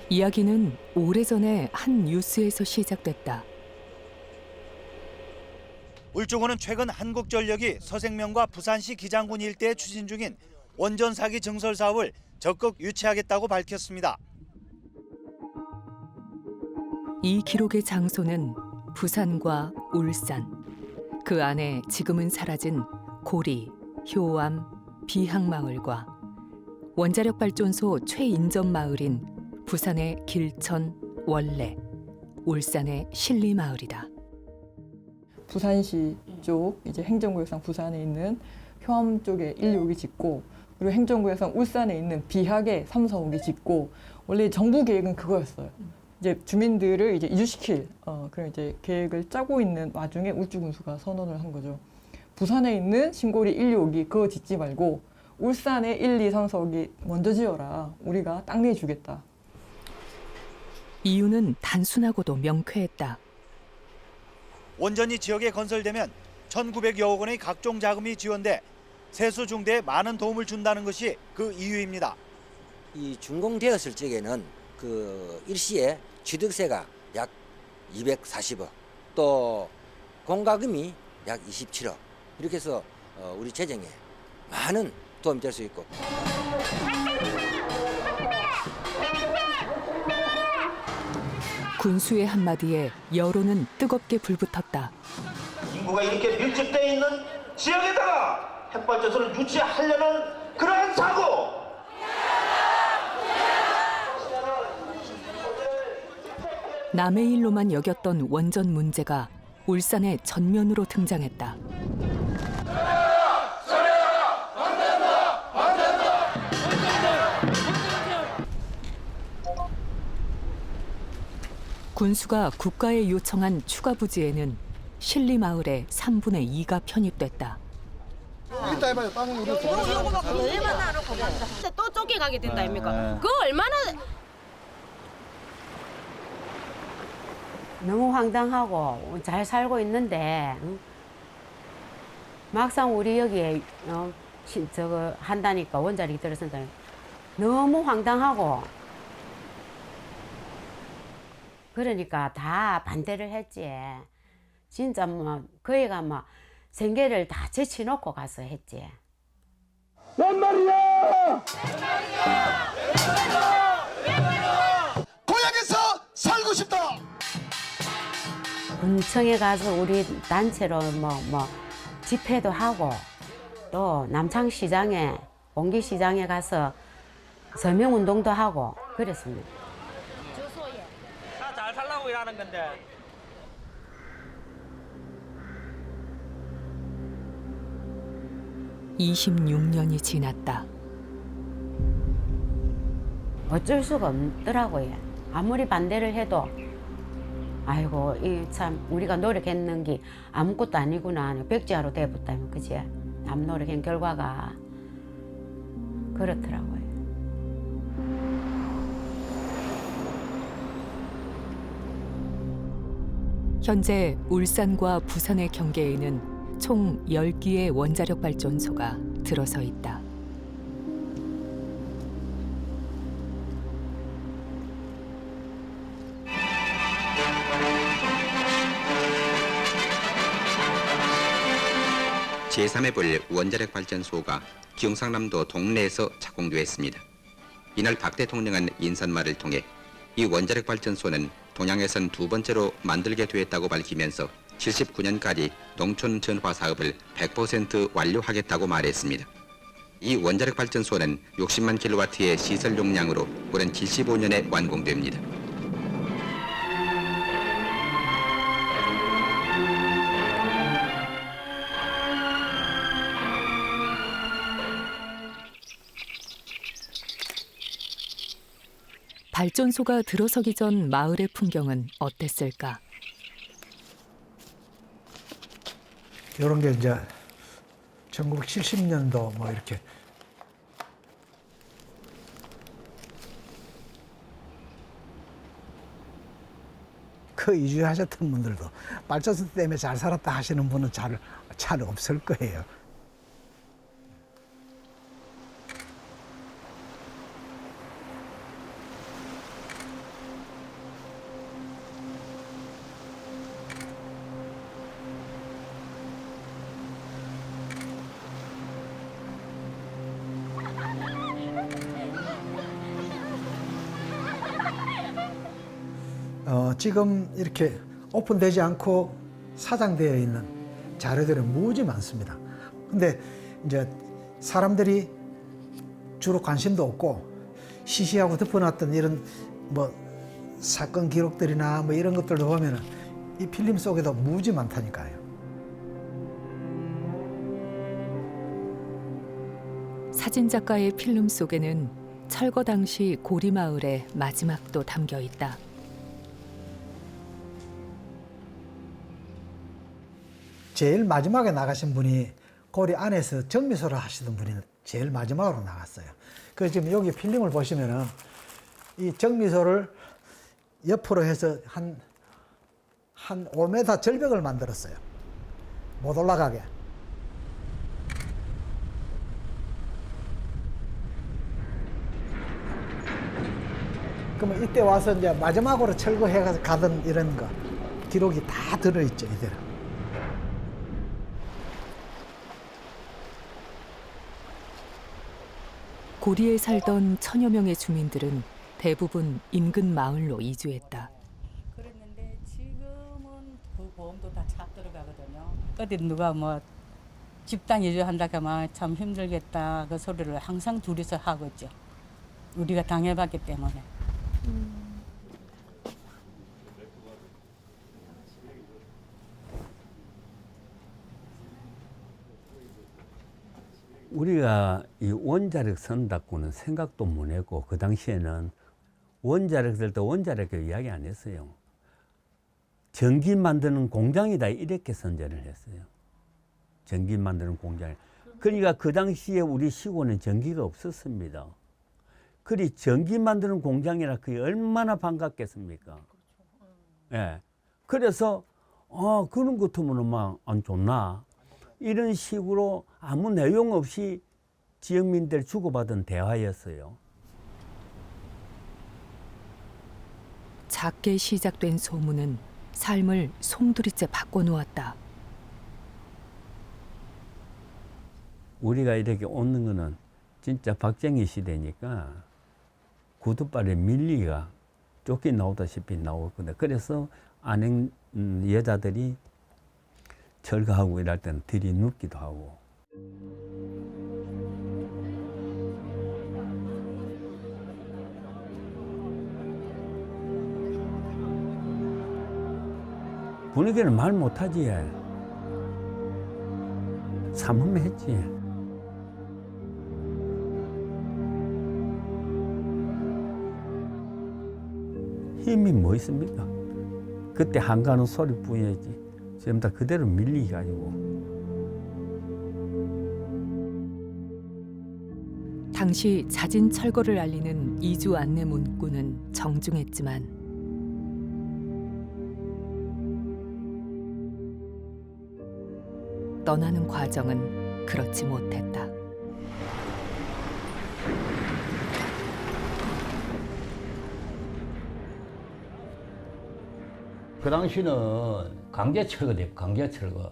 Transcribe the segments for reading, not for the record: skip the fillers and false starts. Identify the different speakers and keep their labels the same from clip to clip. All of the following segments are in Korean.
Speaker 1: 이야기는 오래전에 한 뉴스에서 시작됐다.
Speaker 2: 울주군은 최근 한국전력이 서생면과 부산시 기장군 일대에 추진 중인 원전 사기 증설 사업을 적극 유치하겠다고 밝혔습니다.
Speaker 1: 이 기록의 장소는 부산과 울산. 그 안에 지금은 사라진 고리, 효암, 비항마을과 원자력 발전소 최인접 마을인 부산의 길천, 원래, 울산의 신리마을이다.
Speaker 3: 부산시 쪽 이제 행정구역상 부산에 있는 효암 쪽에 1, 2호기 짓고, 그리고 행정구역상 울산에 있는 비학에 3, 4호기 짓고, 원래 정부 계획은 그거였어요. 이제 주민들을 이제 이주시킬 그런 이제 계획을 짜고 있는 와중에 울주군수가 선언을 한 거죠. 부산에 있는 신고리 1, 2호기 그거 짓지 말고 울산에 1, 2, 3, 4호기 먼저 지어라. 우리가 땅 내주겠다.
Speaker 1: 이유는 단순하고도 명쾌했다.
Speaker 2: 원전이 지역에 건설되면 1,900여억 원의 각종 자금이 지원돼 세수 중대에 많은 도움을 준다는 것이 그 이유입니다.
Speaker 4: 이 준공되었을 적에는 그 일시에 취득세가 약 240억, 또 공과금이 약 27억, 이렇게 해서 우리 재정에 많은 도움이 될 수 있고.
Speaker 1: 군수의 한마디에 여론은 뜨겁게 불붙었다.
Speaker 5: 인구가 이렇게 밀집되어 있는 지역에다가 핵발전소를 유치하려는 그러한 사고!
Speaker 1: 남의 일로만 여겼던 원전 문제가 울산의 전면으로 등장했다. 군수가 국가에 요청한 추가 부지에는 신리마을의 3분의 2가 편입됐다.
Speaker 6: 이따 해봐요. 땅은 우리
Speaker 7: 얼마나 하러 가자. 또 쫓겨가게 된다 아닙니까? 그거 얼마나
Speaker 8: 너무 황당하고 잘 살고 있는데 막상 우리 여기에 저거 한다니까 원자력이 들어선다. 너무 황당하고 그러니까 다 반대를 했지. 진짜 뭐 그애가 뭐 생계를 다 제쳐놓고 가서 했지.
Speaker 5: 웬 말이야!
Speaker 6: 고향에서 살고 싶다.
Speaker 8: 군청에 가서 우리 단체로 뭐 집회도 하고 또 남창시장에 공기시장에 가서 서명운동도 하고 그랬습니다.
Speaker 9: 다 잘 살라고 일하는 건데.
Speaker 1: (26년이) 지났다.
Speaker 8: 어쩔 수가 없더라고요. 아무리 반대를 해도 아이고 이 참 우리가 노력했는 게 아무것도 아니구나. 백지화로 돼버렸다면 그지? 남 노력한 결과가 그렇더라고요.
Speaker 1: 현재 울산과 부산의 경계에는 총 10기의 원자력 발전소가 들어서 있다.
Speaker 10: 제3해볼 원자력 발전소가 경상남도 동래에서 착공되었습니다. 이날 박 대통령은 인사말을 통해 이 원자력 발전소는 동양에선 두 번째로 만들게 되었다고 밝히면서 79년까지 농촌 전화 사업을 100% 완료하겠다고 말했습니다. 이 원자력 발전소는 60만 킬로와트의 시설 용량으로 올해 75년에 완공됩니다.
Speaker 1: 발전소가 들어서기 전 마을의 풍경은 어땠을까?
Speaker 11: 이런 게 이제 1970년도 뭐 이렇게 그 이주하셨던 분들도 발전소 때문에 잘 살았다 하시는 분은 잘 없을 거예요. 지금 이렇게 오픈되지 않고 사장되어 있는 자료들이 무지 많습니다. 근데 이제 사람들이 주로 관심도 없고 시시하고 덮어놨던 이런 뭐 사건 기록들이나 뭐 이런 것들도 보면은 이 필름 속에도 무지 많다니까요.
Speaker 1: 사진작가의 필름 속에는 철거 당시 고리마을의 마지막도 담겨 있다.
Speaker 11: 제일 마지막에 나가신 분이 고리 안에서 정미소를 하시던 분이 제일 마지막으로 나갔어요. 그래서 지금 여기 필름을 보시면은 이 정미소를 옆으로 해서 한 5m 절벽을 만들었어요. 못 올라가게. 그러면 이때 와서 이제 마지막으로 철거해 가던 이런 거 기록이 다 들어있죠, 이대로.
Speaker 1: 고리에 살던 천여 명의 주민들은 대부분 인근 마을로 이주했다.
Speaker 9: 그랬는데 지금은 그 보험도 다 차 들어가거든요. 어디 누가 뭐 집단 이주한다 하면 참 힘들겠다 그 소리를 항상 둘이서 하고 있죠. 우리가 당해봤기 때문에.
Speaker 12: 우리가 이 원자력 선다고는 생각도 못 했고, 그 당시에는 원자력 쓸 때 원자력 이야기 안 했어요. 전기 만드는 공장이다 이렇게 선전을 했어요. 전기 만드는 공장. 그러니까 그 당시에 우리 시골은 전기가 없었습니다. 그리 전기 만드는 공장이라 그게 얼마나 반갑겠습니까? 예. 그래서 그런 것 같으면 막 안 좋나? 이런 식으로 아무 내용 없이 지역민들 주고받은 대화였어요.
Speaker 1: 작게 시작된 소문은 삶을 송두리째 바꿔놓았다.
Speaker 12: 우리가 이렇게 오는 거는 진짜 박정희 시대니까 구두발에 밀리가 쫓기 나오다시피 나오거든요. 그래서 안행 여자들이 철거하고 이럴 때는 들이눕기도 하고. 분위기는 말 못하지. 삼엄했지. 힘이 뭐 있습니까? 그때 한가는 소리뿐이지. 지금 다 그대로 밀리가지고.
Speaker 1: 당시 자진 철거를 알리는 이주 안내 문구는 정중했지만 떠나는 과정은 그렇지 못했다.
Speaker 13: 그 당시는 강제 철거돼, 강제 철거.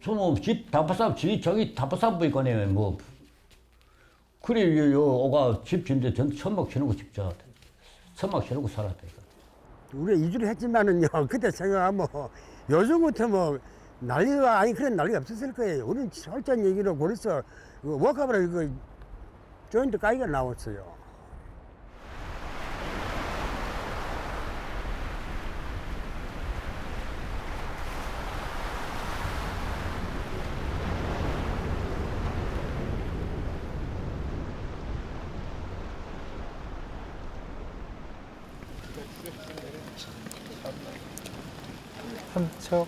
Speaker 13: 저는 집 다파사, 저기 다파사부 있거든요, 뭐. 그래, 오가 집 짓는데 전 천막 쳐놓고 집자. 천막 쳐놓고 살았다니까.
Speaker 14: 우리가 이주를 했지만은요, 그때 생각하면 요즘 같으면 난리가 아니 그런 난리가 없었을 거예요. 우리는 철저한 얘기로 그래서 워카브라 이거 조인트 가기가 나왔어요.
Speaker 15: 삼척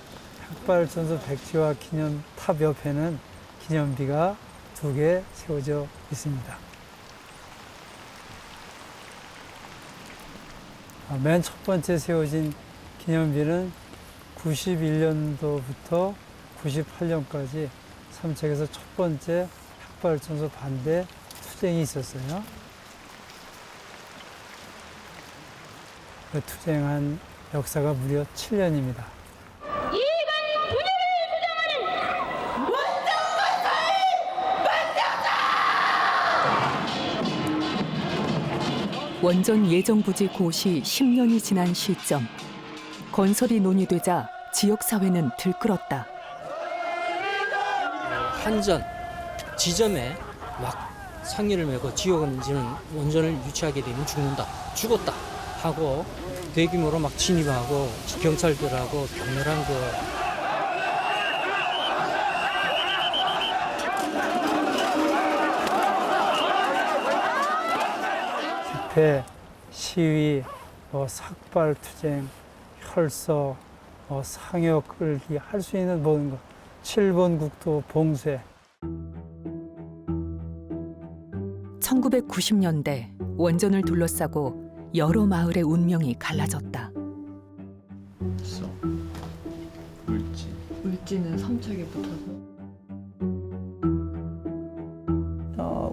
Speaker 15: 핵발전소 백지화 기념 탑 옆에는 기념비가 2개 세워져 있습니다. 맨 첫 번째 세워진 기념비는 91년도부터 98년까지 삼척에서 첫 번째 핵발전소 반대 투쟁이 있었어요. 그 투쟁한 역사가 무려 7년입니다.
Speaker 1: 원전 예정부지 고시 10년이 지난 시점. 건설이 논의되자 지역사회는 들끓었다.
Speaker 16: 한전 지점에 막 상의를 메고 지역은 원전을 유치하게 되면 죽었다 하고 대규모로 막 진입하고 경찰들하고 격렬한
Speaker 15: 집회, 시위, 삭발투쟁, 혈서, 상여 끌기 할 수 있는 모든 것. 7번 국도 봉쇄.
Speaker 1: 1990년대 원전을 둘러싸고 여러 마을의 운명이 갈라졌다.
Speaker 3: 울진은 삼척에 붙어서.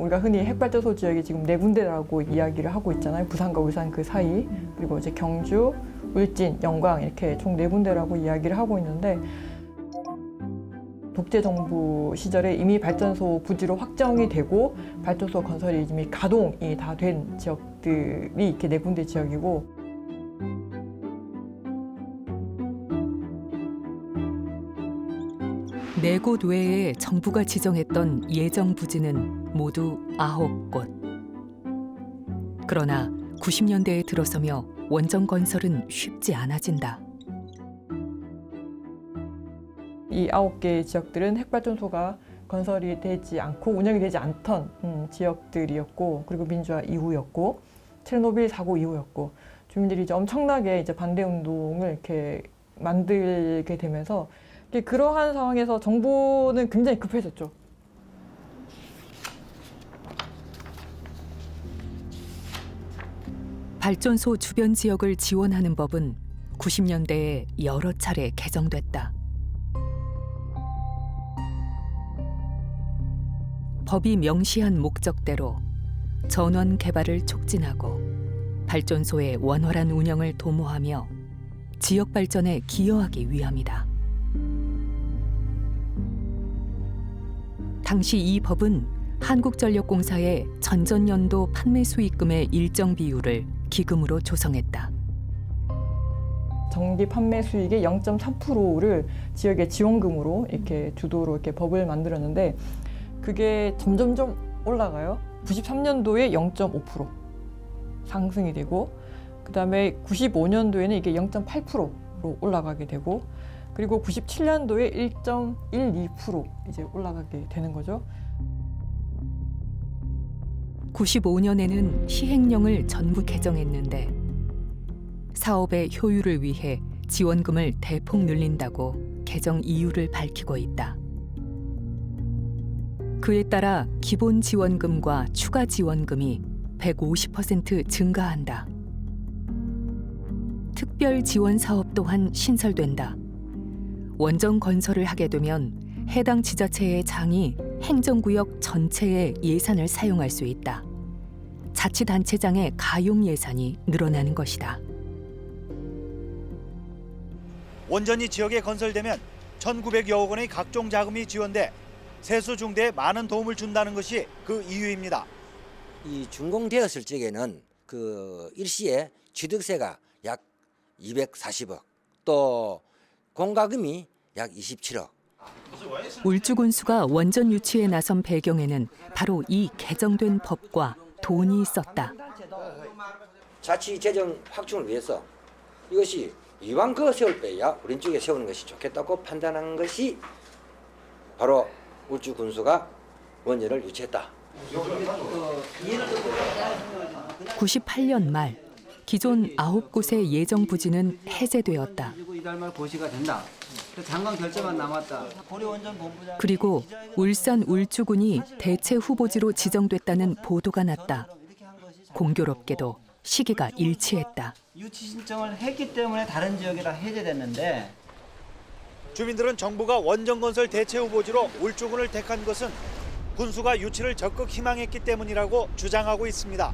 Speaker 3: 우리가 흔히 핵발전소 지역이 지금 4군데라고 이야기를 하고 있잖아요. 부산과 울산 그 사이. 그리고 이제 경주, 울진, 영광 이렇게 총 4군데라고 이야기를 하고 있는데 독재정부 시절에 이미 발전소 부지로 확정이 되고 발전소 건설이 이미 가동이 다 된 지역들이 이렇게 4군데 지역이고
Speaker 1: 네 곳 외에 정부가 지정했던 예정 부지는 모두 9곳. 그러나 90년대에 들어서며 원전 건설은 쉽지 않아진다.
Speaker 3: 이 9개의 지역들은 핵발전소가 건설이 되지 않고 운영이 되지 않던 지역들이었고 그리고 민주화 이후였고 체르노빌 사고 이후였고 주민들이 이제 엄청나게 이제 반대 운동을 이렇게 만들게 되면서 그러한 상황에서 정부는 굉장히 급해졌죠.
Speaker 1: 발전소 주변 지역을 지원하는 법은 90년대에 여러 차례 개정됐다. 법이 명시한 목적대로 전원 개발을 촉진하고 발전소의 원활한 운영을 도모하며 지역 발전에 기여하기 위함이다. 당시 이 법은 한국전력공사의 전전년도 판매 수익금의 일정 비율을 기금으로 조성했다.
Speaker 3: 전기 판매 수익의 0.3%를 지역의 지원금으로 이렇게 주도로 이렇게 법을 만들었는데 그게 점점점 올라가요. 93년도에 0.5% 상승이 되고 그다음에 95년도에는 이게 0.8%로 올라가게 되고 그리고 97년도에 1.12% 이제 올라가게 되는 거죠.
Speaker 1: 95년에는 시행령을 전부 개정했는데 사업의 효율을 위해 지원금을 대폭 늘린다고 개정 이유를 밝히고 있다. 그에 따라 기본 지원금과 추가 지원금이 150% 증가한다. 특별 지원 사업 또한 신설된다. 원전 건설을 하게 되면 해당 지자체의 장이 행정구역 전체의 예산을 사용할 수 있다. 자치단체장의 가용 예산이 늘어나는 것이다.
Speaker 2: 원전이 지역에 건설되면 1,900여억 원의 각종 자금이 지원돼 세수 중대에 많은 도움을 준다는 것이 그 이유입니다.
Speaker 4: 이 준공되었을 적에는 그 일시에 취득세가 약 240억, 또 공과금이 약 27억.
Speaker 1: 울주군수가 원전 유치에 나선 배경에는 바로 이 개정된 법과 돈이 있었다.
Speaker 4: 자치재정 확충을 위해서 이것이 이왕 그거 세울 때야 우리 쪽에 세우는 것이 좋겠다고 판단한 것이 바로 울주군수가 원전을 유치했다.
Speaker 1: 98년 말 기존 9곳의 예정 부지는 해제되었다.
Speaker 17: 이달 말 고시가 된다. 장관 결정만 남았다.
Speaker 1: 그리고 울산 울주군이 대체 후보지로 지정됐다는 보도가 났다. 공교롭게도 시기가 일치했다.
Speaker 17: 유치 신청을 했기 때문에 다른 지역이라 해제됐는데
Speaker 2: 주민들은 정부가 원전 건설 대체 후보지로 울주군을 택한 것은 군수가 유치를 적극 희망했기 때문이라고 주장하고 있습니다.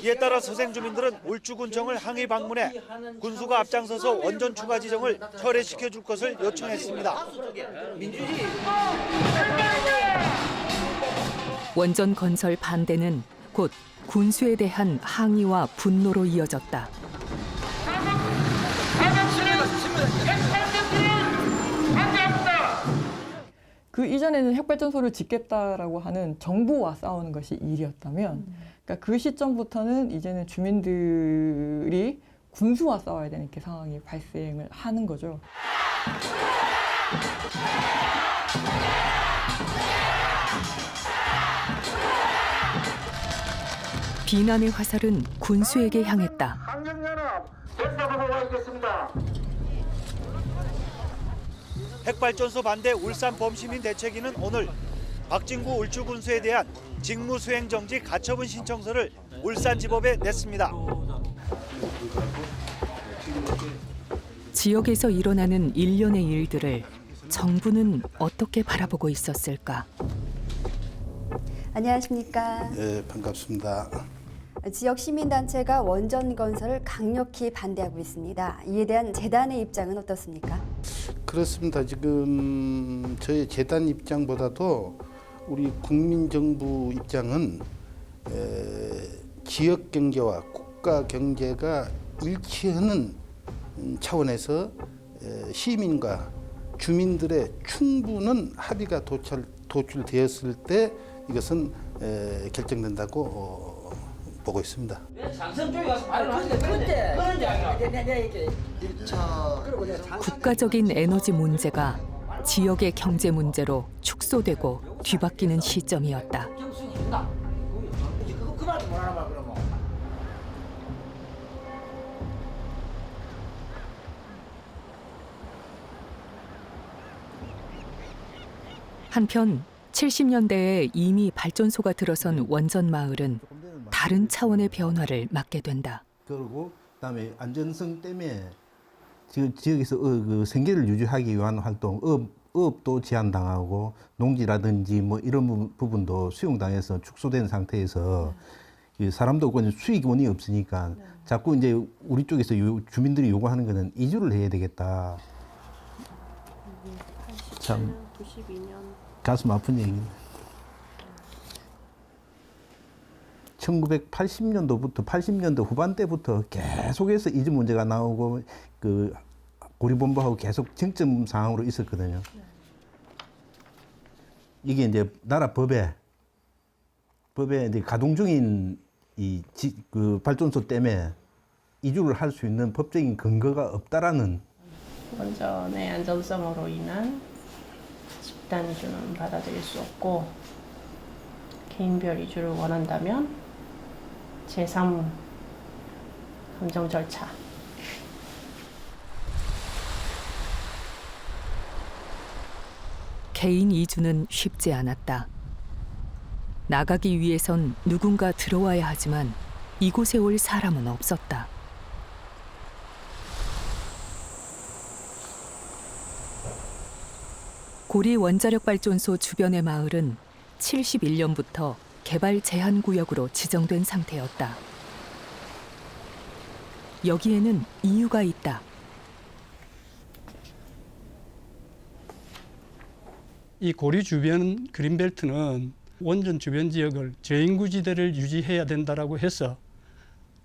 Speaker 2: 이에 따라 서생 주민들은 울주군청을 항의 방문해 군수가 앞장서서 원전 추가 지정을 철회시켜 줄 것을 요청했습니다.
Speaker 1: 원전 건설 반대는 곧 군수에 대한 항의와 분노로 이어졌다.
Speaker 3: 그 이전에는 핵발전소를 짓겠다라고 하는 정부와 싸우는 것이 일이었다면, 그러니까 그 시점부터는 이제는 주민들이 군수와 싸워야 되는 이렇게 상황이 발생을 하는 거죠.
Speaker 1: 비난의 화살은 군수에게 향했다.
Speaker 5: 항정연합 대사부가 있겠습니다.
Speaker 2: 핵발전소 반대 울산 범시민 대책위는 오늘 박진구 울주군수에 대한 직무수행정지 가처분 신청서를 울산지법에 냈습니다.
Speaker 1: 지역에서 일어나는 일련의 일들을 정부는 어떻게 바라보고 있었을까?
Speaker 18: 안녕하십니까.
Speaker 6: 네, 반갑습니다.
Speaker 18: 지역 시민단체가 원전 건설을 강력히 반대하고 있습니다. 이에 대한 재단의 입장은 어떻습니까?
Speaker 6: 그렇습니다. 지금 저희 재단 입장보다도 우리 국민정부 입장은 지역 경제와 국가 경제가 일치하는 차원에서 시민과 주민들의 충분한 합의가 도출되었을 때 이것은 결정된다고 보고 있습니다.
Speaker 1: 국가적인 에너지 문제가 지역의 경제 문제로 축소되고 뒤바뀌는 시점이었다. 한편 70년대에 이미 발전소가 들어선 원전 마을은 다른 차원의 변화를 맞게 된다.
Speaker 19: 그리고 그다음에 안전성 때문에 지역에서 그 생계를 유지하기 위한 활동, 어업도 제한당하고 농지라든지 뭐 이런 부분도 수용당해서 축소된 상태에서 사람도 없고 수익원이 없으니까 자꾸 이제 우리 쪽에서 주민들이 요구하는 거는 이주를 해야 되겠다. 참
Speaker 7: 92년.
Speaker 19: 가슴 아픈 얘기입니다. 1980년도부터 80년도 후반대부터 계속해서 이주 문제가 나오고 그 고리본부하고 계속 쟁점 상황으로 있었거든요. 이게 이제 나라 법에 이제 가동 중인 그 발전소 때문에 이주를 할 수 있는 법적인 근거가 없다라는.
Speaker 20: 원전의 안전성으로 인한 집단 이주는 받아들일 수 없고 개인별 이주를 원한다면 제3 감정 절차.
Speaker 1: 개인 이주는 쉽지 않았다. 나가기 위해선 누군가 들어와야 하지만 이곳에 올 사람은 없었다. 고리 원자력 발전소 주변의 마을은 71년부터 개발 제한 구역으로 지정된 상태였다. 여기에는 이유가 있다.
Speaker 21: 이 고리 주변 그린벨트는 원전 주변 지역을 저인구지대를 유지해야 된다라고 해서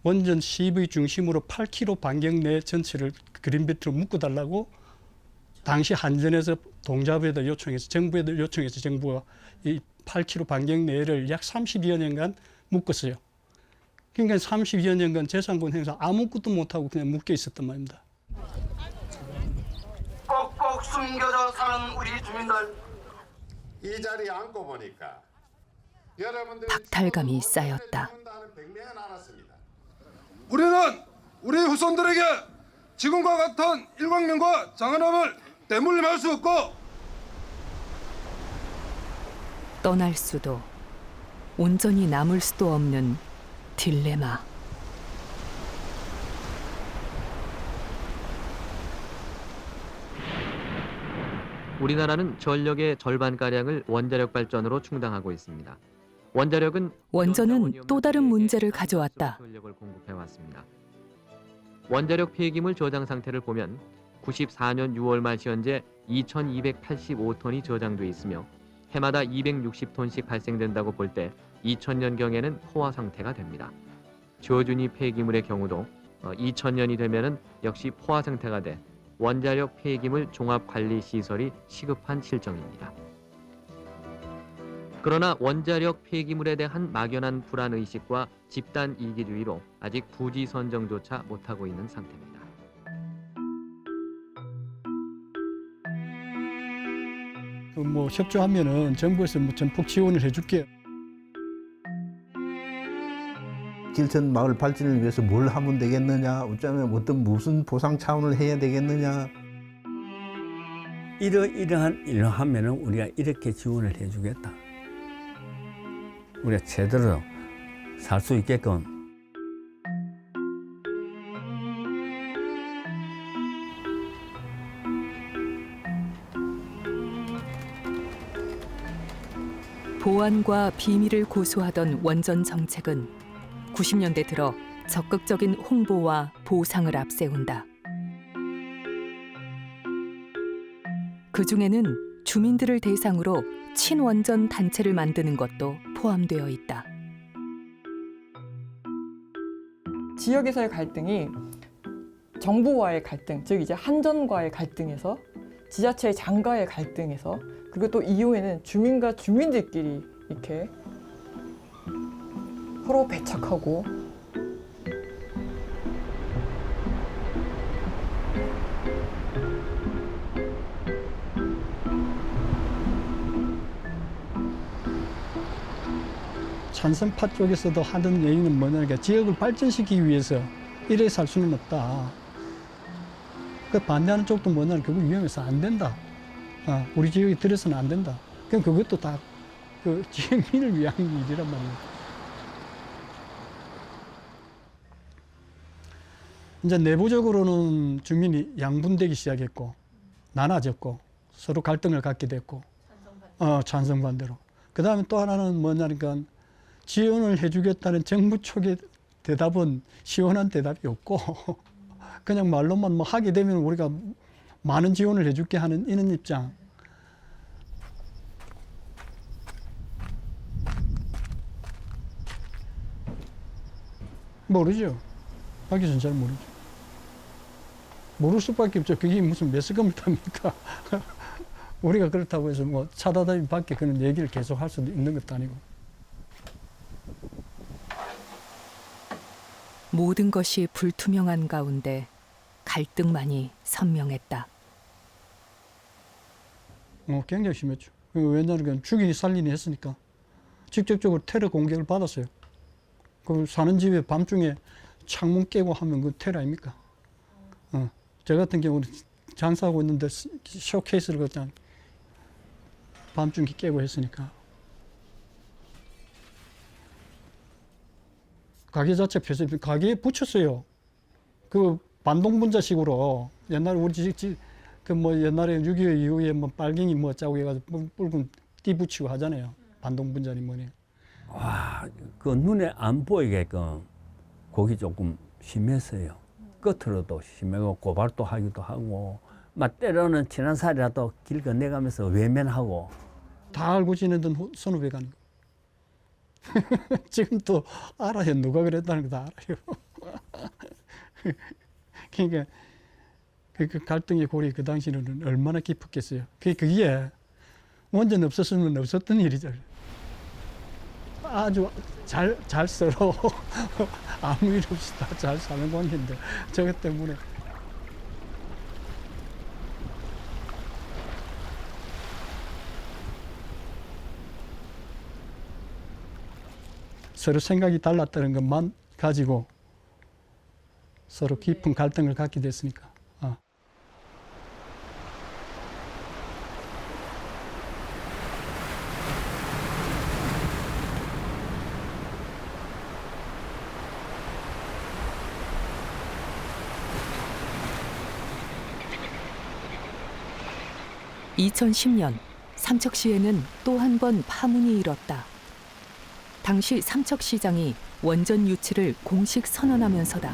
Speaker 21: 원전 시의 중심으로 8km 반경 내 전체를 그린벨트로 묶어달라고 당시 한전에서 동자부에다 요청해서 정부에다 요청해서 정부가 이 8km 반경 내를 약 30여 년간 묶었어요. 그러니까 30여 년간 재산권 행사 아무것도 못하고 그냥 묶여 있었단 말입니다.
Speaker 5: 꼭꼭 숨겨져 사는 우리 주민들.
Speaker 22: 이 자리에 앉고 보니까 여러분들
Speaker 1: 박탈감이 쌓였다.
Speaker 6: 우리는 우리 후손들에게 지금과 같은 일광명과 장한함을 대물림할 수 없고
Speaker 1: 떠날 수도 온전히 남을 수도 없는 딜레마.
Speaker 23: 우리나라는 전력의 절반가량을 원자력 발전으로 충당하고 있습니다.
Speaker 1: 원전은 또 다른 문제를 가져왔다.
Speaker 23: 전력을 공급해왔습니다. 원자력 폐기물 저장 상태를 보면 94년 6월 말 현재 2,285톤이 저장돼 있으며 해마다 260톤씩 발생된다고 볼 때 2000년경에는 포화 상태가 됩니다. 저준위 폐기물의 경우도 2000년이 되면은 역시 포화 상태가 돼 원자력 폐기물 종합관리시설이 시급한 실정입니다. 그러나 원자력 폐기물에 대한 막연한 불안의식과 집단 이기주의로 아직 부지 선정조차 못하고 있는 상태입니다.
Speaker 21: 뭐 협조하면은 정부에서 뭐 전폭 지원을 해줄게.
Speaker 19: 길천 마을 발전을 위해서 뭘 하면 되겠느냐, 어쩌면 무슨 보상 차원을 해야 되겠느냐.
Speaker 12: 이러한 일을 하면은 우리가 이렇게 지원을 해주겠다. 우리가 제대로 살 수 있게끔.
Speaker 1: 보안과 비밀을 고수하던 원전 정책은 90년대 들어 적극적인 홍보와 보상을 앞세운다. 그중에는 주민들을 대상으로 친원전 단체를 만드는 것도 포함되어 있다.
Speaker 3: 지역에서의 갈등이 정부와의 갈등, 즉 이제 한전과의 갈등에서 지자체의 장과의 갈등에서 그리고 또 이후에는 주민과 주민들끼리 이렇게 서로 배척하고
Speaker 21: 찬성파 쪽에서도 하는 얘기는 뭐냐니까 지역을 발전시키기 위해서 이래 살 수는 없다. 그 반대하는 쪽도 뭐냐면 그거 위험해서 안 된다. 우리 지역에 들어서는 안 된다. 그럼 그것도 다 그 지역민을 위한 일이란 말이에요. 이제 내부적으로는 주민이 양분되기 시작했고 나눠졌고 서로 갈등을 갖게 됐고 찬성 반대로. 그 다음에 또 하나는 뭐냐니까 지원을 해주겠다는 정부 쪽의 대답은 시원한 대답이 없고 그냥 말로만 뭐 하게 되면 우리가 많은 지원을 해줄게 하는 이런 입장. 모르죠. 박 교수는 잘 모르죠. 모를 수밖에 없죠. 그게 무슨 매스컴을 탑니까? 우리가 그렇다고 해서 뭐 차다다비 밖에 그런 얘기를 계속 할 수도 있는 것도 아니고.
Speaker 1: 모든 것이 불투명한 가운데 갈등만이 선명했다.
Speaker 21: 굉장히 심했죠. 왜냐하면 죽이니 살리니 했으니까 직접적으로 테러 공격을 받았어요. 그 사는 집에 밤중에 창문 깨고 하면 그 테러 아닙니까? 저 같은 경우는 장사하고 있는데 쇼케이스를 그냥 밤중에 깨고 했으니까. 가게 자체 폐쇄, 가게에 붙였어요. 그 반동분자식으로 옛날에 우리 집 그 뭐 옛날에 6.25 이후에 뭐 빨갱이 뭐 짜고 해가지고 붉은 띠 붙이고 하잖아요. 반동분자니 뭐니.
Speaker 12: 와, 그 눈에 안 보이게끔 곡이 조금 심했어요. 끝으로도 심하고 고발도 하기도 하고, 막 때로는 친한 사이라도 길 건너가면서 외면하고.
Speaker 21: 다 알고 지내던 선후배가 지금 또 알아요. 누가 그랬다는 거 다 알아요. 그러니까 그 갈등의 골이 그 당시에는 얼마나 깊었겠어요. 그게 원전 없었으면 없었던 일이죠. 아주 잘 서로 아무 일 없이 다 잘 사는 관계인데 저것 때문에 서로 생각이 달랐다는 것만 가지고 서로 깊은 갈등을 갖게 됐으니까.
Speaker 1: (2010년) 삼척시에는 또 한 번 파문이 일었다. 당시 삼척시장이 원전 유치를 공식 선언하면서다.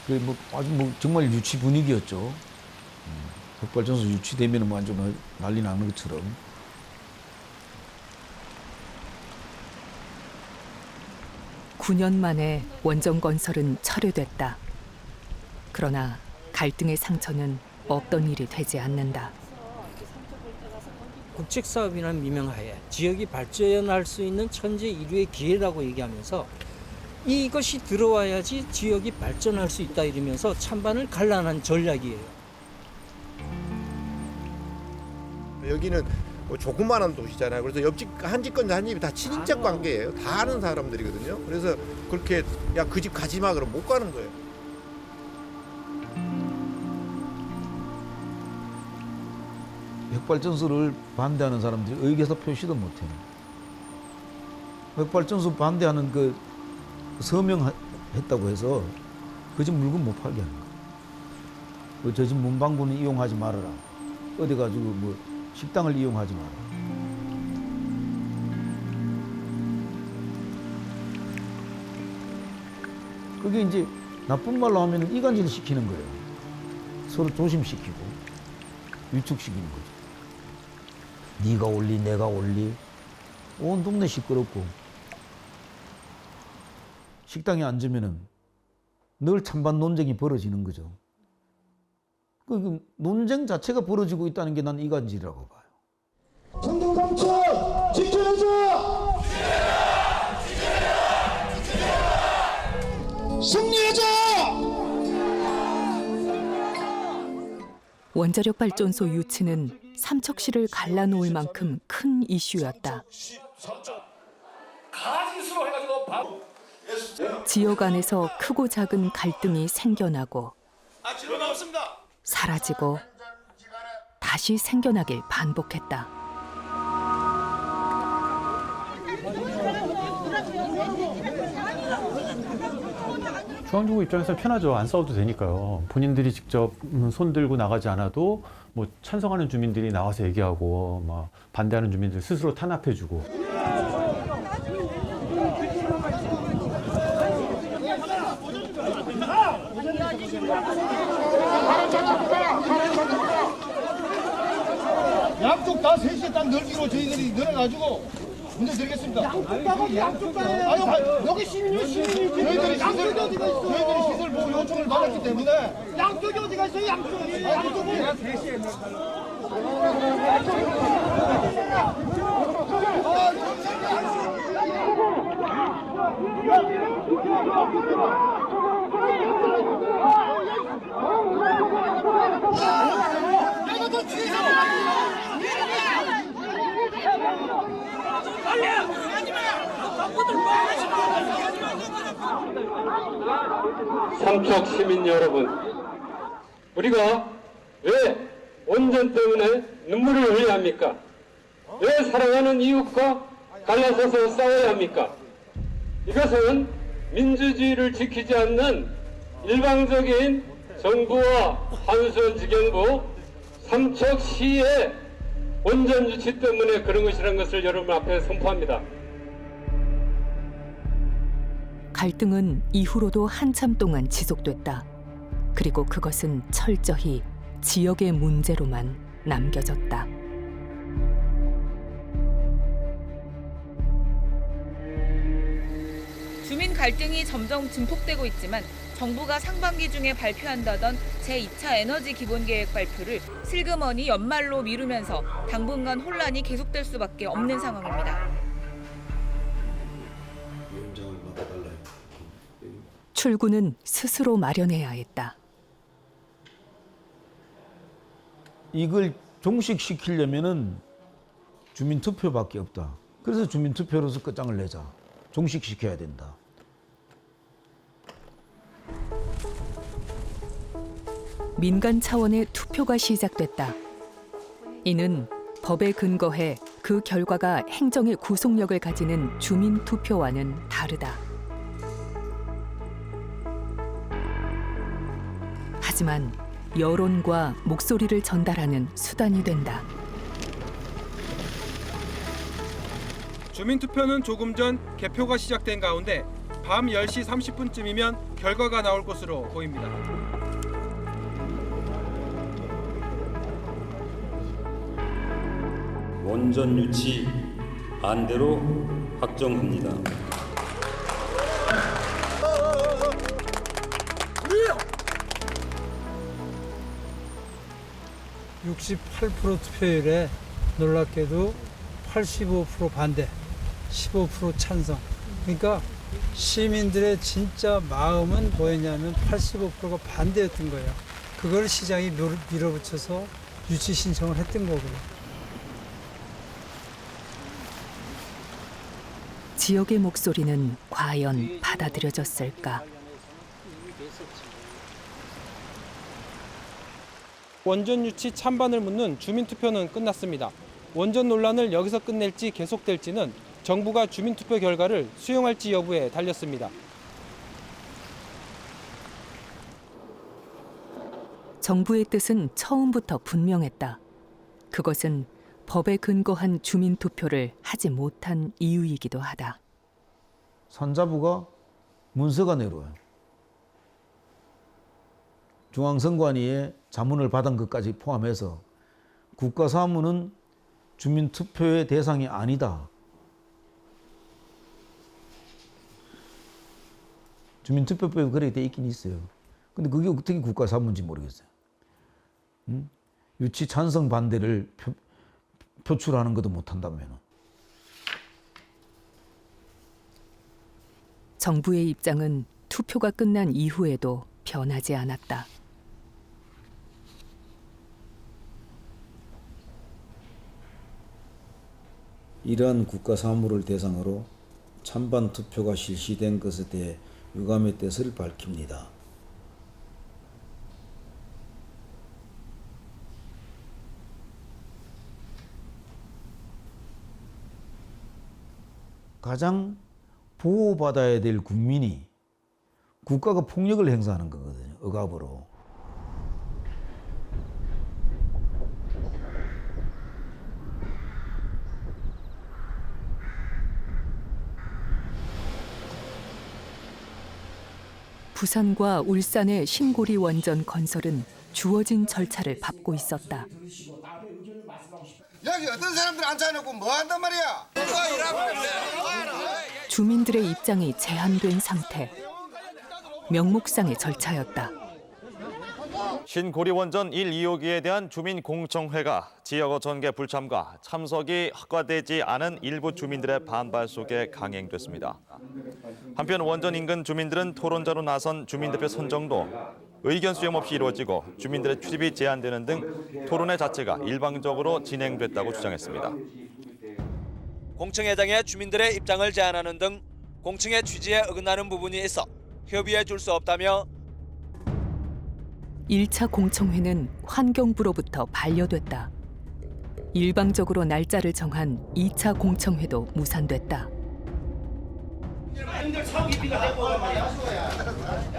Speaker 8: 그래 뭐 아주 뭐 정말 유치 분위기였죠. 핵발전소 유치되면 완전 난리 나는 것처럼.
Speaker 1: (9년) 만에 원전 건설은 철회됐다. 그러나 갈등의 상처는 없던 일이 되지 않는다.
Speaker 16: 국책 사업이라는 미명하에 지역이 발전할 수 있는 천재 인류의 기회라고 얘기하면서 이것이 들어와야지 지역이 발전할 수 있다 이러면서 찬반을 갈라놓은 전략이에요.
Speaker 10: 여기는 뭐 조그마한 도시잖아요. 그래서 옆집 한 집건 한 집이 다 친인척 관계예요. 다 아는 사람들이거든요. 그래서 그렇게 야 그 집 가지 마 그러면 못 가는 거예요.
Speaker 8: 핵발전소를 반대하는 사람들이 의기에서 표시도 못해요. 핵발전소 반대하는 그 서명했다고 해서 그 집 물건 못 팔게 하는 거예요. 저 집 문방구는 이용하지 말아라. 어디 가지고 뭐 식당을 이용하지 마라. 그게 이제 나쁜 말로 하면 이간질 시키는 거예요. 서로 조심시키고 위축시키는 거죠. 네가 올리 내가 올리 온 동네 시끄럽고 식당에 앉으면은 늘 찬반 논쟁이 벌어지는 거죠. 그 논쟁 자체가 벌어지고 있다는 게 난 이간질이라고 봐요.
Speaker 5: 청동 삼척 지켜내자! 승리하자!
Speaker 1: 원자력 발전소 유치는 삼척시를 갈라놓을 만큼 큰 이슈였다. 지역 안에서 크고 작은 갈등이 생겨나고 사라지고 다시 생겨나길 반복했다.
Speaker 11: 중앙정부 입장에서는 편하죠. 안 싸워도 되니까요. 본인들이 직접 손 들고 나가지 않아도 뭐 찬성하는 주민들이 나와서 얘기하고 막 반대하는 주민들 스스로 탄압해주고.
Speaker 5: 양쪽 다 3시에 딱 넓기로 저희들이 늘어가지고 문제 드리겠습니다. 양쪽 다 여기 시민이 저희들이 시설 보고 요청을 받았기 때문에 양쪽이 어디가 있어요? 양쪽이 3시에
Speaker 24: 삼척 시민 여러분, 우리가 왜 원전 때문에 눈물을 흘려야 합니까? 왜 사랑하는 이웃과 갈라서서 싸워야 합니까? 이것은 민주주의를 지키지 않는 일방적인 정부와 한수원지경부 삼척시의 원전 유치 때문에 그런 것이라는 것을 여러분 앞에 선포합니다.
Speaker 1: 갈등은 이후로도 한참 동안 지속됐다. 그리고 그것은 철저히 지역의 문제로만 남겨졌다.
Speaker 25: 주민 갈등이 점점 증폭되고 있지만 정부가 상반기 중에 발표한다던 제2차 에너지 기본계획 발표를 슬그머니 연말로 미루면서 당분간 혼란이 계속될 수밖에 없는 상황입니다.
Speaker 1: 출구는 스스로 마련해야 했다.
Speaker 8: 이걸 종식시키려면은 주민투표밖에 없다. 그래서 주민투표로서 끝장을 내자. 종식시켜야 된다.
Speaker 1: 민간 차원의 투표가 시작됐다. 이는 법에 근거해 그 결과가 행정의 구속력을 가지는 주민투표와는 다르다. 하지만 여론과 목소리를 전달하는 수단이 된다.
Speaker 6: 주민투표는 조금 전 개표가 시작된 가운데 밤 10시 30분쯤이면 결과가 나올 것으로 보입니다.
Speaker 4: 원전 유치 반대로 확정합니다.
Speaker 9: 68% 투표율에 놀랍게도 85% 반대, 15% 찬성. 그러니까 시민들의 진짜 마음은 뭐였냐면 85%가 반대였던 거예요. 그걸 시장이 밀어붙여서 유치 신청을 했던 거고요.
Speaker 1: 지역의 목소리는 과연 받아들여졌을까?
Speaker 6: 원전 유치 찬반을 묻는 주민투표는 끝났습니다. 원전 논란을 여기서 끝낼지 계속될지는 정부가 주민투표 결과를 수용할지 여부에 달렸습니다.
Speaker 1: 정부의 뜻은 처음부터 분명했다. 그것은 법에 근거한 주민투표를 하지 못한 이유이기도 하다.
Speaker 8: 산자부가 문서가 내려와요. 중앙선관위에 자문을 받은 것까지 포함해서 국가사무는 주민투표의 대상이 아니다. 주민투표법에 그렇게 돼 있긴 있어요. 근데 그게 어떻게 국가사무인지 모르겠어요. 유치 찬성 반대를 표출하는 것도 못한다면.
Speaker 1: 정부의 입장은 투표가 끝난 이후에도 변하지 않았다.
Speaker 8: 이러한 국가 사무를 대상으로 찬반 투표가 실시된 것에 대해 유감의 뜻을 밝힙니다. 가장 보호받아야 될 국민이 국가가 폭력을 행사하는 거거든요. 억압으로.
Speaker 1: 부산과 울산의 신고리 원전 건설은 주어진 절차를 밟고 있었다.
Speaker 5: 여기 어떤 사람들 앉아놓고 뭐 한단 말이야?
Speaker 1: 주민들의 입장이 제한된 상태. 명목상의 절차였다.
Speaker 13: 신고리 원전 1, 2호기에 대한 주민 공청회가 지역어 전개 불참과 참석이 허가되지 않은 일부 주민들의 반발 속에 강행됐습니다. 한편 원전 인근 주민들은 토론자로 나선 주민대표 선정도 의견 수렴 없이 이루어지고 주민들의 출입이 제한되는 등 토론회 자체가 일방적으로 진행됐다고 주장했습니다.
Speaker 2: 공청회장에 주민들의 입장을 제안하는 등 공청회 취지에 어긋나는 부분이 있어 협의해 줄 수 없다며
Speaker 1: 1차 공청회는 환경부로부터 반려됐다. 일방적으로 날짜를 정한 2차 공청회도 무산됐다.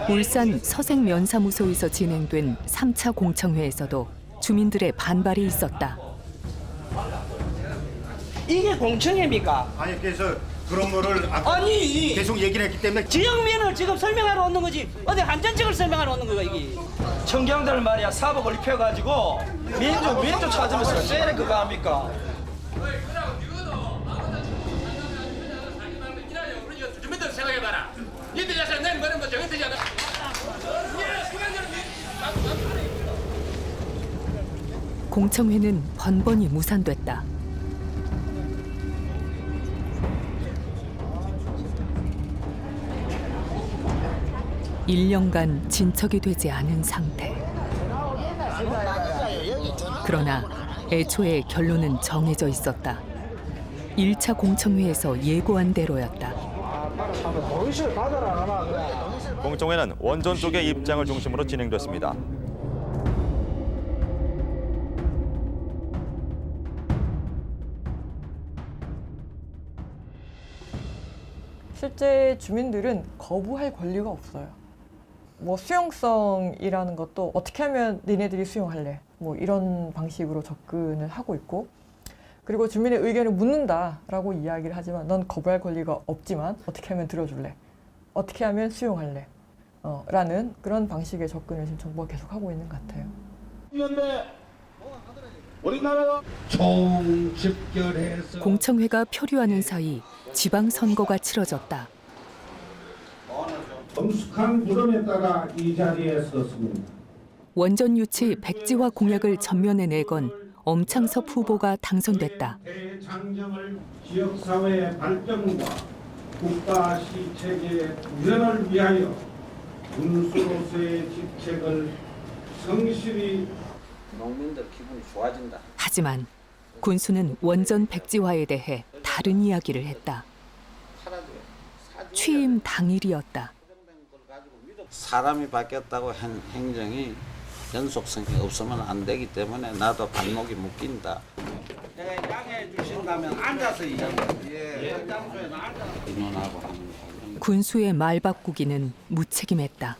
Speaker 1: 울산 서생면사무소에서 진행된 3차 공청회에서도 주민들의 반발이 있었다.
Speaker 14: 이게 공청회입니까?
Speaker 5: 아니 그래서 그런 거를
Speaker 14: 아니
Speaker 5: 계속 얘기를 했기 때문에
Speaker 14: 지역민을 지금 설명하러 오는 거지 어디 한전직을 설명하러 오는 거야 이게. 청경들 말이야 사법 권리 펴가지고 민주 찾으면서 쟤네 그거 합니까?
Speaker 15: 주민들 생각해봐라. 니들 자식 내는 거는 뭐 정해지잖아.
Speaker 1: 공청회는 번번이 무산됐다. (1년간) 진척이 되지 않은 상태. 그러나 애초에 결론은 정해져 있었다. 1차 공청회에서 예고한 대로였다.
Speaker 13: 공청회는 원전 쪽의 입장을 중심으로 진행됐습니다.
Speaker 3: 실제 주민들은 거부할 권리가 없어요. 뭐 수용성이라는 것도 어떻게 하면 니네들이 수용할래? 뭐 이런 방식으로 접근을 하고 있고, 그리고 주민의 의견을 묻는다라고 이야기를 하지만 넌 거부할 권리가 없지만 어떻게 하면 들어줄래? 어떻게 하면 수용할래? 라는 그런 방식의 접근을 지금 정부가 계속 하고 있는 것 같아요.
Speaker 5: 우리나라가 총집결해서
Speaker 1: 공청회가 표류하는 사이 지방선거가 치러졌다.
Speaker 5: 엄숙한 부름에 따라 이 자리에 섰습니다.
Speaker 1: 원전 유치 백지화 공약을 전면에 내건 엄창섭 후보가 당선됐다.
Speaker 5: 대장정을 지역사회의 발전과 국가 시체계의 구현을 위하여 군수로서의 직책을 성실히
Speaker 7: 농민들 기분이 좋아진다.
Speaker 1: 하지만 군수는 원전 백지화에 대해 다른 이야기를 했다. 취임 당일이었다.
Speaker 7: 사람이 바뀌었다고 한 행정이 연속성이 없으면 안 되기 때문에 나도 발목이 묶인다. 내가 양해해 주신다면 앉아서 이야기해. 장소에는 앉아서 의논하고 하는 거.
Speaker 1: 군수의 말 바꾸기는 무책임했다.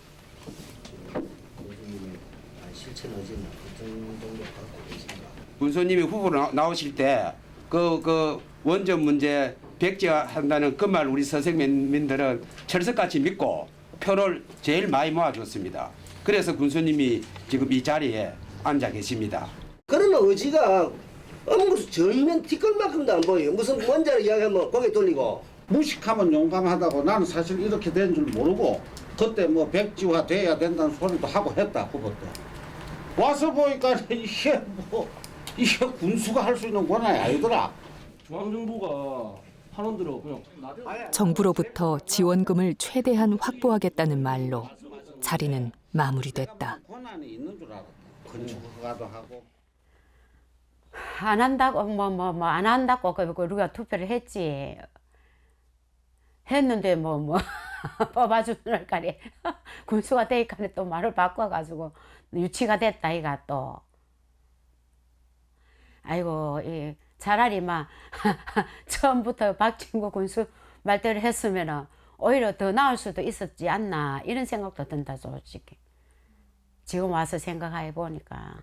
Speaker 17: 군수님이 후보로 나오실 때 그 원전 문제 백지화한다는 그 말 우리 선생님들은 철석같이 믿고 표를 제일 많이 모아줬습니다. 그래서 군수님이 지금 이 자리에 앉아 계십니다.
Speaker 18: 그런 의지가 아무것도 전면 뒷걸만큼도 안 보여요. 무슨 원자를 이야기하면 고개 돌리고.
Speaker 7: 무식하면 용감하다고 나는 사실 이렇게 된 줄 모르고 그때 뭐 백지화 돼야 된다는 소리도 하고 했다 후보 때. 와서 보니까 이게 군수가 할 수 있는 권한이 아니더라.
Speaker 20: 중앙정부가 하는 대로 그냥
Speaker 1: 정부로부터 지원금을 최대한 확보하겠다는 말로 자리는 마무리됐다.
Speaker 7: 권한이 있는 줄 알았다. 건축허가도 하고.
Speaker 22: 안 한다고 안 한다고 우리가 투표를 했지. 했는데 뽑아주는 까리 군수가 되니까 또 말을 바꿔가지고 유치가 됐다 이가 또. 아이고 차라리 처음부터 박진구 군수 말대로 했으면 오히려 더 나을 수도 있었지 않나 이런 생각도 든다 솔직히. 지금 와서 생각해 보니까.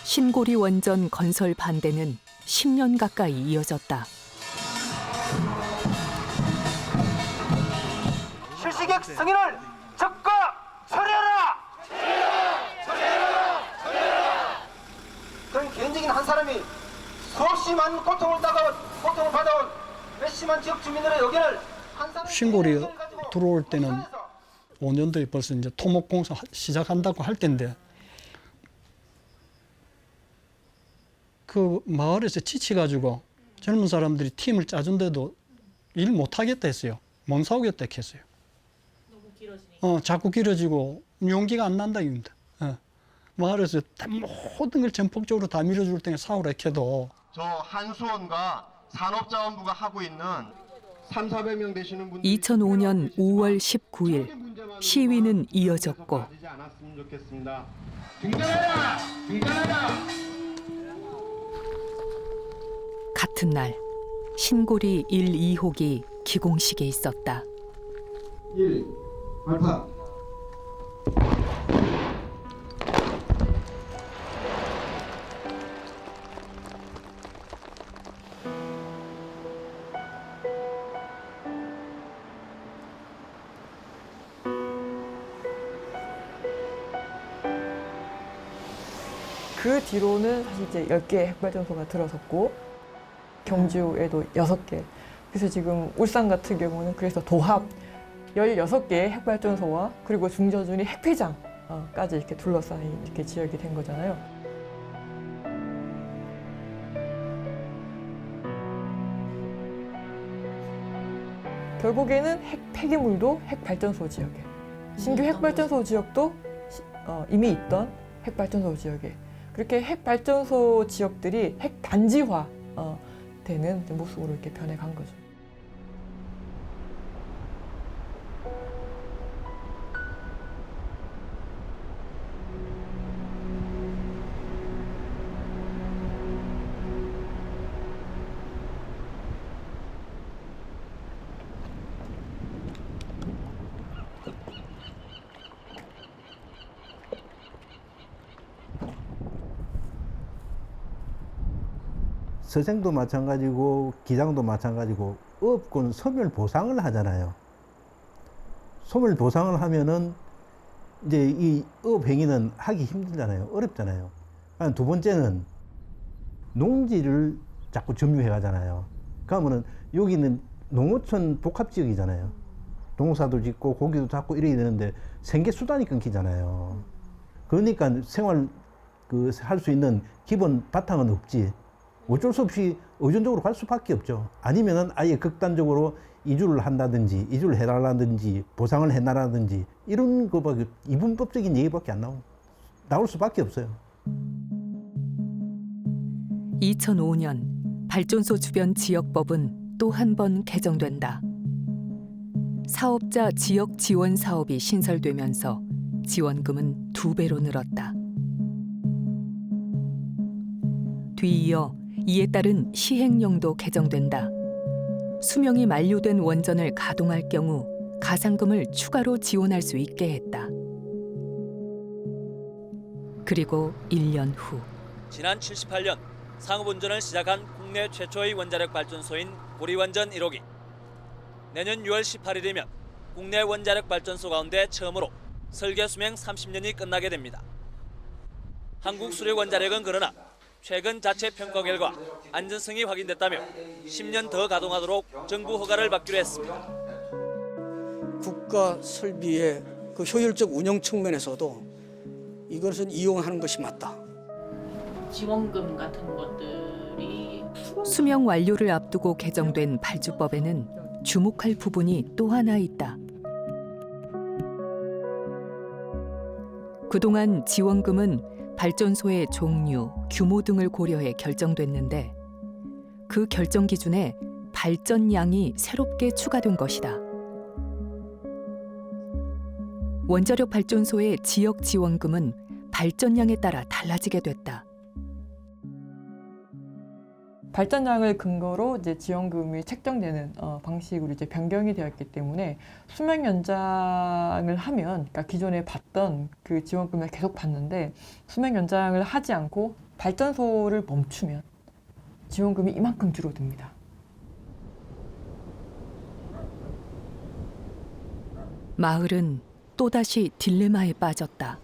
Speaker 1: 신고리 원전 건설 반대는 10년 가까이 이어졌다.
Speaker 14: 실시객 승인을 적극 처리하라! 그런 개인적인 한 사람이 수없이 많은 고통을 받아온 몇십만 지역 주민들의 의견을 한 사람이
Speaker 21: 신고리 들어올 때는 5년도에 벌써 이제 토목공사 시작한다고 할 때인데 그 마을에서 지치가지고 젊은 사람들이 팀을 짜준데도 일 못하겠다 했어요. 못 사오겠다 했어요. 너무 길어지니까. 자꾸 길어지고 용기가 안 난다 이겁니다. 마을에서 모든 걸 전폭적으로 다 밀어줄 때는 사오라 해도
Speaker 5: 저 한수원과 산업자원부가 하고 있는 300~400명 되시는 분들
Speaker 1: 2005년 5월 19일 시위는 이어졌고
Speaker 5: 등장하라! 등장하라!
Speaker 1: 같은 날 신고리 1, 2호기 기공식에 있었다.
Speaker 5: 1. 발파.
Speaker 3: 그 뒤로는 사실 이제 10개의 핵발전소가 들어섰고 경주에도 6개. 그래서 지금 울산 같은 경우는 그래서 도합 16개의 핵발전소와 그리고 중저준이 핵폐장까지 이렇게 둘러싸인 이렇게 지역이 된 거잖아요. 결국에는 폐기물도 핵발전소 지역에, 신규 핵발전소 지역도 이미 있던 핵발전소 지역에, 그렇게 핵발전소 지역들이 핵단지화 되는 모습으로 이렇게 변해간 거죠.
Speaker 10: 서생도 마찬가지고 기장도 마찬가지고 업군 소멸 보상을 하잖아요. 소멸 보상을 하면은 이제 이 업 행위는 하기 힘들잖아요. 어렵잖아요. 두 번째는 농지를 자꾸 점유해 가잖아요. 그러면은 여기는 농어촌 복합지역이잖아요. 농사도 짓고 고기도 잡고 이래야 되는데 생계 수단이 끊기잖아요. 그러니까 생활 할 수 있는 기본 바탕은 없지. 어쩔 수 없이 의존적으로 갈 수밖에 없죠. 아니면은 아예 극단적으로 이주를 한다든지 이주를 해달라든지 보상을 해달라든지 이런 거밖에 이분법적인 얘기밖에 안 나올 수밖에 없어요.
Speaker 1: 2005년 발전소 주변 지역법은 또 한 번 개정된다. 사업자 지역 지원 사업이 신설되면서 지원금은 2배로 늘었다. 뒤이어 이에 따른 시행령도 개정된다. 수명이 만료된 원전을 가동할 경우 가상금을 추가로 지원할 수 있게 했다. 그리고 1년 후
Speaker 12: 지난 78년 상업운전을 시작한 국내 최초의 원자력 발전소인 고리원전 1호기. 내년 6월 18일이면 국내 원자력 발전소 가운데 처음으로 설계 수명 30년이 끝나게 됩니다. 한국수력원자력은 그러나 최근 자체 평가 결과 안전성이 확인됐다며 10년 더 가동하도록 정부 허가를 받기로 했습니다.
Speaker 16: 국가 설비의 그 효율적 운영 측면에서도 이것은 이용하는 것이 맞다.
Speaker 19: 지원금 같은 것들이
Speaker 1: 수명 완료를 앞두고 개정된 발주법에는 주목할 부분이 또 하나 있다. 그동안 지원금은 발전소의 종류, 규모 등을 고려해 결정됐는데 그 결정 기준에 발전량이 새롭게 추가된 것이다. 원자력 발전소의 지역 지원금은 발전량에 따라 달라지게 됐다.
Speaker 3: 발전량을 근거로 이제 지원금이 책정되는 방식으로 이제 변경이 되었기 때문에 수명 연장을 하면, 그러니까 기존에 받던 그 지원금을 계속 받는데 수명 연장을 하지 않고 발전소를 멈추면 지원금이 이만큼 줄어듭니다.
Speaker 1: 마을은 또다시 딜레마에 빠졌다.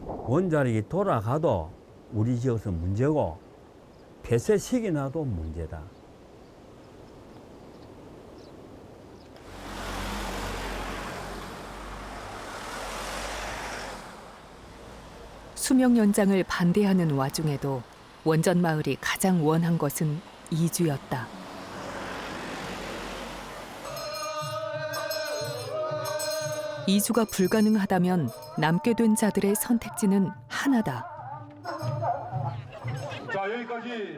Speaker 23: 원자력이 돌아가도 우리 지역에서 문제고 폐쇄식이 나도 문제다.
Speaker 1: 수명 연장을 반대하는 와중에도 원전 마을이 가장 원한 것은 이주였다. 이주가 불가능하다면 남게 된 자들의 선택지는 하나다.
Speaker 5: 자, 여기까지.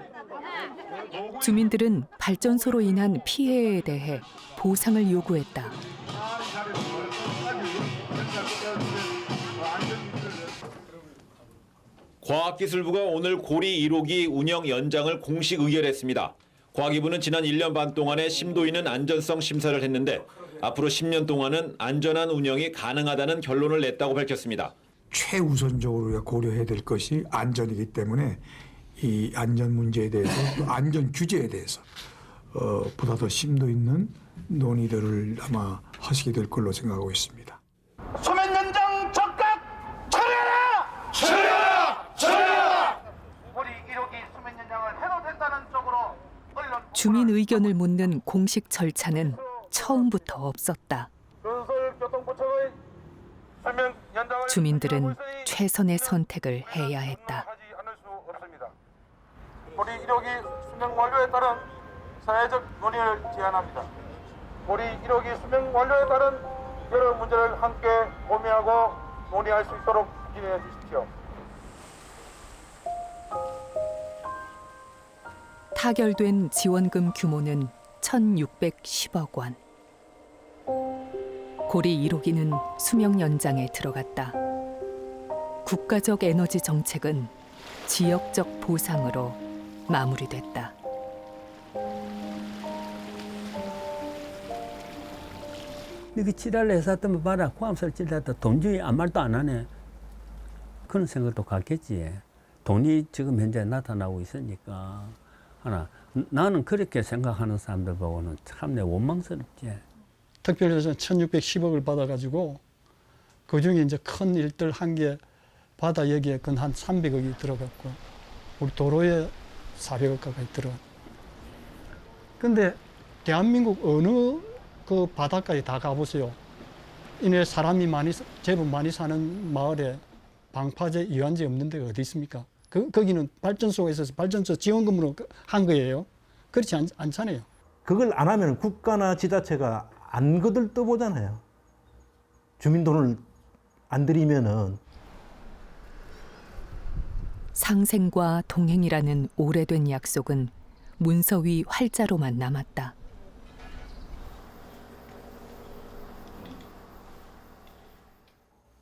Speaker 1: 주민들은 발전소로 인한 피해에 대해 보상을 요구했다.
Speaker 26: 과학기술부가 오늘 고리 1호기 운영 연장을 공식 의결했습니다. 과기부는 지난 1년 반 동안의 심도 있는 안전성 심사를 했는데 앞으로 10년 동안은 안전한 운영이 가능하다는 결론을 냈다고 밝혔습니다.
Speaker 27: 최우선적으로 우리가 고려해야 될 것이 안전이기 때문에 이 안전 문제에 대해서 또 안전 규제에 대해서 보다 더 심도 있는 논의들을 아마 하시게 될 걸로 생각하고 있습니다.
Speaker 5: 수명 연장 적극 처리하라! 처리하라! 처리하라! 우리 1호기 수명 연장을 해도 된다는 쪽으로
Speaker 1: 주민 의견을 묻는 공식 절차는 처음부터 없었다. 주민들은 최선의 선택을 해야 했다.
Speaker 5: 우리 1호기 수명 완료에 따른 사회적 논의를 제안합니다. 우리 1호기 수명 완료에 따른 여러 문제를 함께 고민하고 논의할 수 있도록 기대해 주십시오.
Speaker 1: 타결된 지원금 규모는 1,610억 원. 고리 1호기는 수명 연장에 들어갔다. 국가적 에너지 정책은 지역적 보상으로 마무리됐다.
Speaker 23: 이렇게 지랄을 해서 했다면 봐라. 포함설 찔렀다. 돈 주기 아무 말도 안 하네. 그런 생각도 갖겠지. 돈이 지금 현재 나타나고 있으니까 나는 그렇게 생각하는 사람들 보고는 참 내 원망스럽지.
Speaker 21: 특별조사 1,610억을 받아가지고 그 중에 이제 큰 일들 한 개 바다 여기에 건 한 300억이 들어갔고 우리 도로에 400억 가까이 들어. 근데 대한민국 어느 그 바닷가에 다 가보세요. 이내 사람이 제법 많이 사는 마을에 방파제, 이완제 없는 데가 어디 있습니까? 거기는 발전소가 있어서 발전소 지원금으로 한 거예요. 그렇지 않잖아요.
Speaker 10: 그걸 안 하면 국가나 지자체가 안 거들떠보잖아요. 주민 돈을 안 들이면은.
Speaker 1: 상생과 동행이라는 오래된 약속은 문서 위 활자로만 남았다.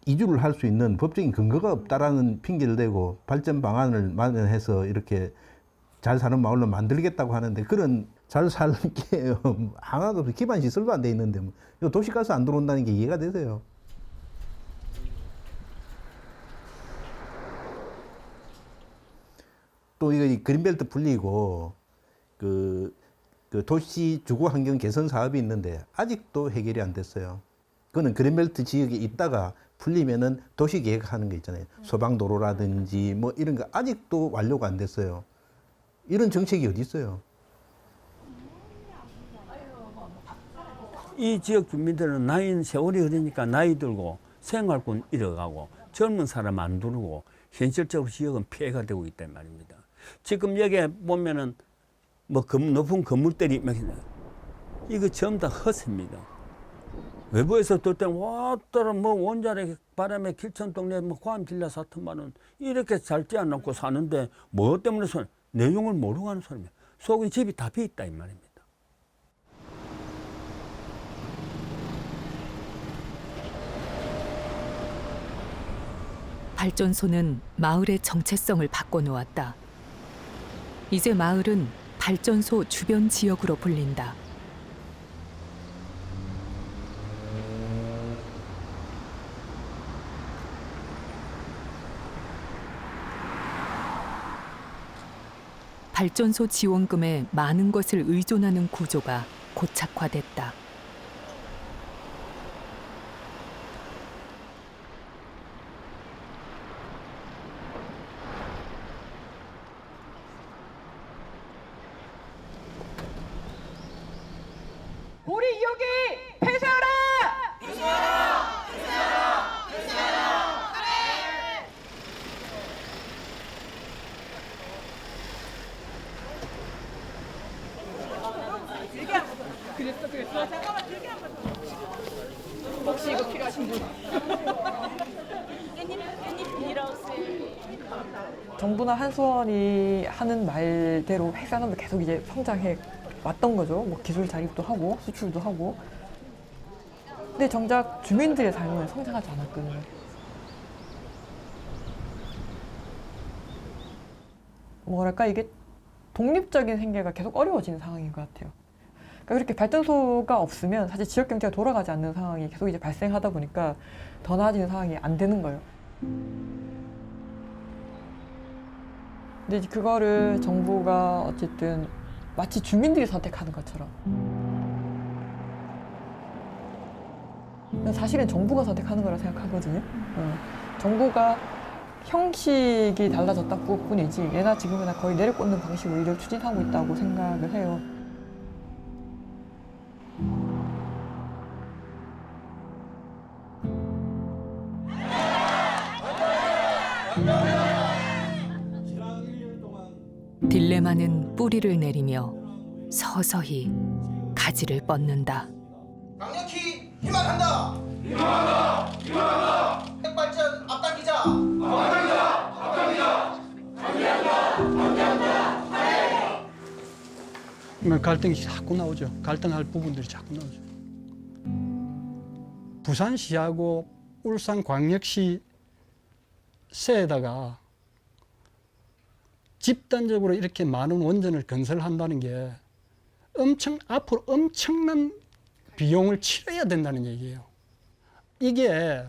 Speaker 10: 이주를 할 수 있는 법적인 근거가 없다라는 핑계를 대고 발전 방안을 마련해서 이렇게 잘 사는 마을로 만들겠다고 하는데 그런 잘 사는 게 하나도 없어. 기반 시설도 안 돼 있는데 뭐 도시가스 안 들어온다는 게 이해가 되세요? 또 이거 그린벨트 풀리고 그 도시 주거 환경 개선 사업이 있는데 아직도 해결이 안 됐어요. 그거는 그린벨트 지역에 있다가 풀리면은 도시 계획하는 거 있잖아요. 소방도로라든지 뭐 이런 거 아직도 완료가 안 됐어요. 이런 정책이 어디 있어요?
Speaker 23: 이 지역 주민들은 세월이 흐르니까 나이 들고 생활권 잃어가고 젊은 사람 안 들어오고 현실적으로 지역은 피해가 되고 있단 말입니다. 지금 여기에 보면은 뭐 높은 건물들이 이거 전부 다 허세입니다. 외부에서 들 때는 왔더라 뭐 원자력 바람에 길천 동네 뭐 과암 질라 사건만은 이렇게 살지 않고 사는데 뭐 때문에 내용을 모르고 하는 사람이에요. 속에 집이 다 비어 있다 이 말입니다.
Speaker 1: 발전소는 마을의 정체성을 바꿔놓았다. 이제 마을은 발전소 주변 지역으로 불린다. 발전소 지원금에 많은 것을 의존하는 구조가 고착화됐다.
Speaker 4: 우리 여기 폐쇄하라! 폐쇄하라! 폐쇄하라! 폐쇄하라! 그랬어. 잠깐만 들게 한번. 혹시 이거 필요하신 분? 깻잎 빌라우스.
Speaker 3: 정부나 한수원이 하는 말대로 핵산업을 계속 이제 성장해 왔던 거죠. 뭐 기술 자립도 하고 수출도 하고. 근데 정작 주민들의 삶은 성장하지 않았거든요. 뭐랄까 이게 독립적인 생계가 계속 어려워지는 상황인 것 같아요. 그러니까 그렇게 발전소가 없으면 사실 지역 경제가 돌아가지 않는 상황이 계속 이제 발생하다 보니까 더 나아지는 상황이 안 되는 거예요. 근데 이제 그거를 정부가 어쨌든 마치 주민들이 선택하는 것처럼. 사실은 정부가 선택하는 거라 생각하거든요. 정부가 형식이 달라졌다 뿐이지 예나 지금이나 거의 내려꽂는 방식으로 일을 추진하고 있다고 생각을 해요.
Speaker 1: 딜레마는 뿌리를 내리며 서서히 가지를 뻗는다.
Speaker 5: 강력히 희망한다. 희망한다. 희망한다. 핵발전 앞당기자. 앞당기자. 앞당기자. 함께한다. 함께한다.
Speaker 21: 갈등이 자꾸 나오죠. 갈등할 부분들이 자꾸 나오죠. 부산시하고 울산광역시 세에다가 집단적으로 이렇게 많은 원전을 건설한다는 게 앞으로 엄청난 비용을 치러야 된다는 얘기예요. 이게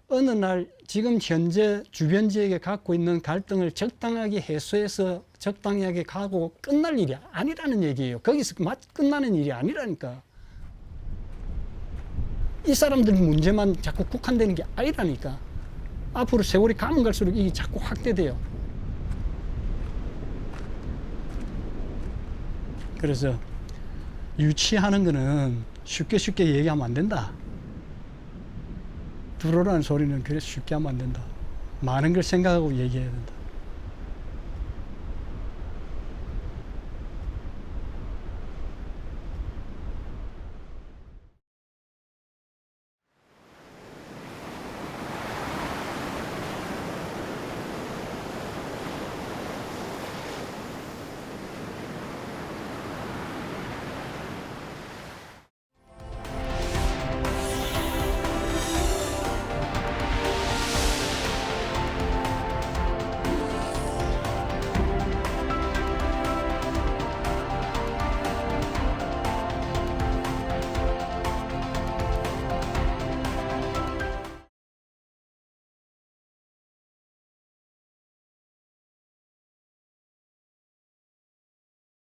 Speaker 21: 어느 날 지금 현재 주변 지역에 갖고 있는 갈등을 적당하게 해소해서 적당하게 가고 끝날 일이 아니라는 얘기예요. 거기서 끝나는 일이 아니라니까. 이 사람들 문제만 자꾸 국한되는 게 아니라니까. 앞으로 세월이 가면 갈수록 이게 자꾸 확대돼요. 그래서 유치하는 거는 쉽게 얘기하면 안 된다. 들어오라는 소리는 그래 쉽게 하면 안 된다. 많은 걸 생각하고 얘기해야 된다.